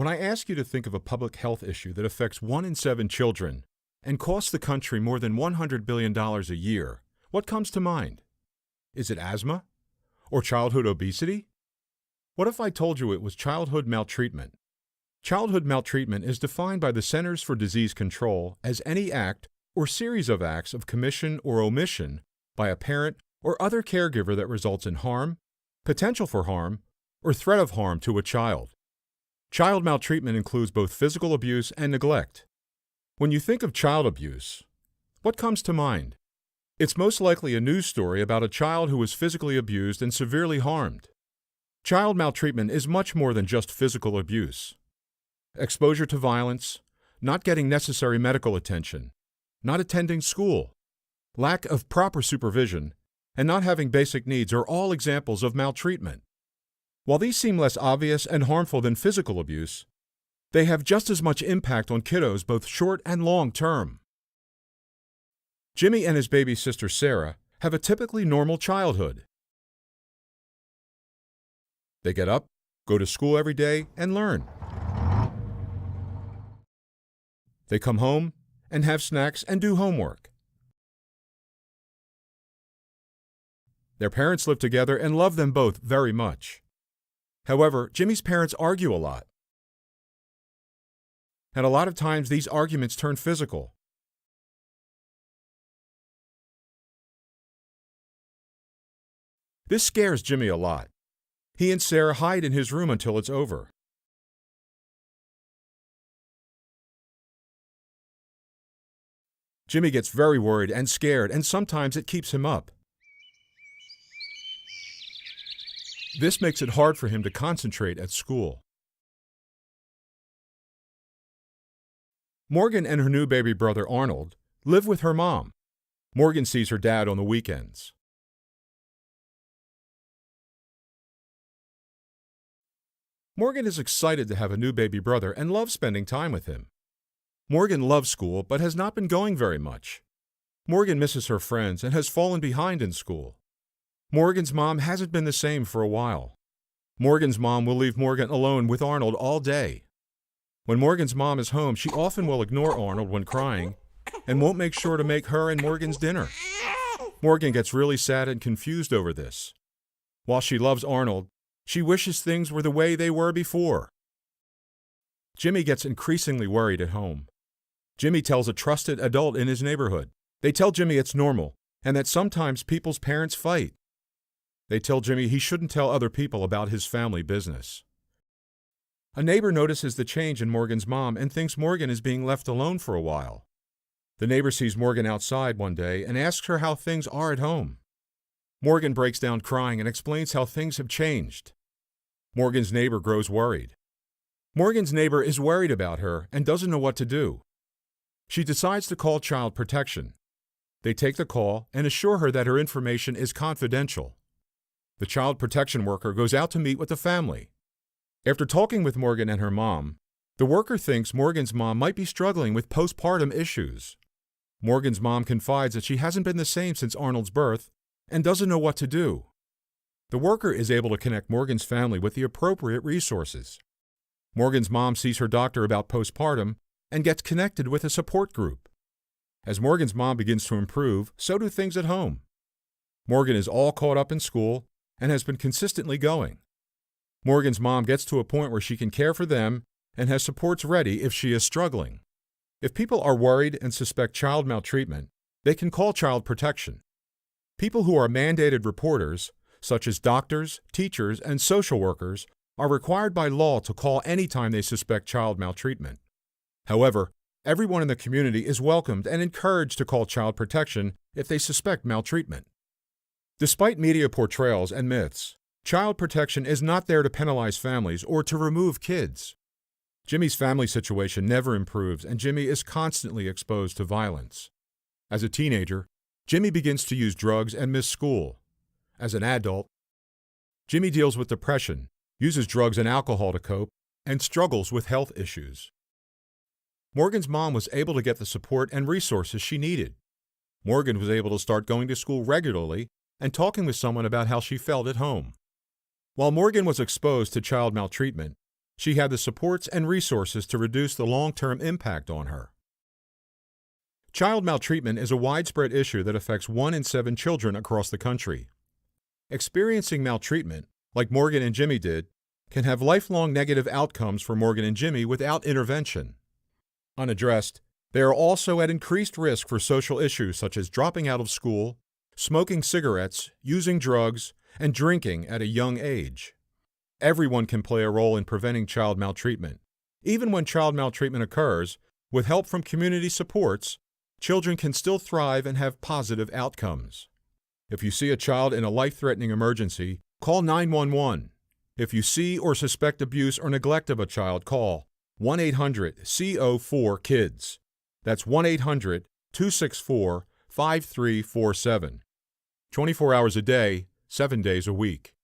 When I ask you to think of a public health issue that affects 1 in 7 children and costs the country more than $100 billion a year, what comes to mind? Is it asthma? Or childhood obesity? What if I told you it was childhood maltreatment? Childhood maltreatment is defined by the Centers for Disease Control as any act or series of acts of commission or omission by a parent or other caregiver that results in harm, potential for harm, or threat of harm to a child. Child maltreatment includes both physical abuse and neglect. When you think of child abuse, what comes to mind? It's most likely a news story about a child who was physically abused and severely harmed. Child maltreatment is much more than just physical abuse. Exposure to violence, not getting necessary medical attention, not attending school, lack of proper supervision, and not having basic needs are all examples of maltreatment. While these seem less obvious and harmful than physical abuse, they have just as much impact on kiddos both short and long term. Jimmy and his baby sister Sarah have a typically normal childhood. They get up, go to school every day, and learn. They come home and have snacks and do homework. Their parents live together and love them both very much. However, Jimmy's parents argue a lot. And a lot of times these arguments turn physical. This scares Jimmy a lot. He and Sarah hide in his room until it's over. Jimmy gets very worried and scared, and sometimes it keeps him up. This makes it hard for him to concentrate at school. Morgan and her new baby brother Arnold live with her mom. Morgan sees her dad on the weekends. Morgan is excited to have a new baby brother and loves spending time with him. Morgan loves school but has not been going very much. Morgan misses her friends and has fallen behind in school. Morgan's mom hasn't been the same for a while. Morgan's mom will leave Morgan alone with Arnold all day. When Morgan's mom is home, she often will ignore Arnold when crying and won't make sure to make her and Morgan's dinner. Morgan gets really sad and confused over this. While she loves Arnold, she wishes things were the way they were before. Jimmy gets increasingly worried at home. Jimmy tells a trusted adult in his neighborhood. They tell Jimmy it's normal and that sometimes people's parents fight. They tell Jimmy he shouldn't tell other people about his family business. A neighbor notices the change in Morgan's mom and thinks Morgan is being left alone for a while. The neighbor sees Morgan outside one day and asks her how things are at home. Morgan breaks down crying and explains how things have changed. Morgan's neighbor grows worried. Morgan's neighbor is worried about her and doesn't know what to do. She decides to call Child Protection. They take the call and assure her that her information is confidential. The child protection worker goes out to meet with the family. After talking with Morgan and her mom, the worker thinks Morgan's mom might be struggling with postpartum issues. Morgan's mom confides that she hasn't been the same since Arnold's birth and doesn't know what to do. The worker is able to connect Morgan's family with the appropriate resources. Morgan's mom sees her doctor about postpartum and gets connected with a support group. As Morgan's mom begins to improve, so do things at home. Morgan is all caught up in school and has been consistently going. Morgan's mom gets to a point where she can care for them and has supports ready if she is struggling. If people are worried and suspect child maltreatment, they can call Child Protection. People who are mandated reporters, such as doctors, teachers, and social workers, are required by law to call anytime they suspect child maltreatment. However, everyone in the community is welcomed and encouraged to call Child Protection if they suspect maltreatment. Despite media portrayals and myths, Child Protection is not there to penalize families or to remove kids. Jimmy's family situation never improves, and Jimmy is constantly exposed to violence. As a teenager, Jimmy begins to use drugs and miss school. As an adult, Jimmy deals with depression, uses drugs and alcohol to cope, and struggles with health issues. Morgan's mom was able to get the support and resources she needed. Morgan was able to start going to school regularly and talking with someone about how she felt at home. While Morgan was exposed to child maltreatment, She had the supports and resources to reduce the long-term impact on her. Child maltreatment is a widespread issue that affects 1 in 7 children across the country. Experiencing maltreatment, like Morgan and Jimmy did, can have lifelong negative outcomes for Morgan and Jimmy without intervention. Unaddressed, they are also at increased risk for social issues such as dropping out of school, smoking cigarettes, using drugs, and drinking at a young age. Everyone can play a role in preventing child maltreatment. Even when child maltreatment occurs, with help from community supports, children can still thrive and have positive outcomes. If you see a child in a life-threatening emergency, call 911. If you see or suspect abuse or neglect of a child, call 1-800-CO4-KIDS. That's 1-800-264-5347. 24 hours a day, 7 days a week.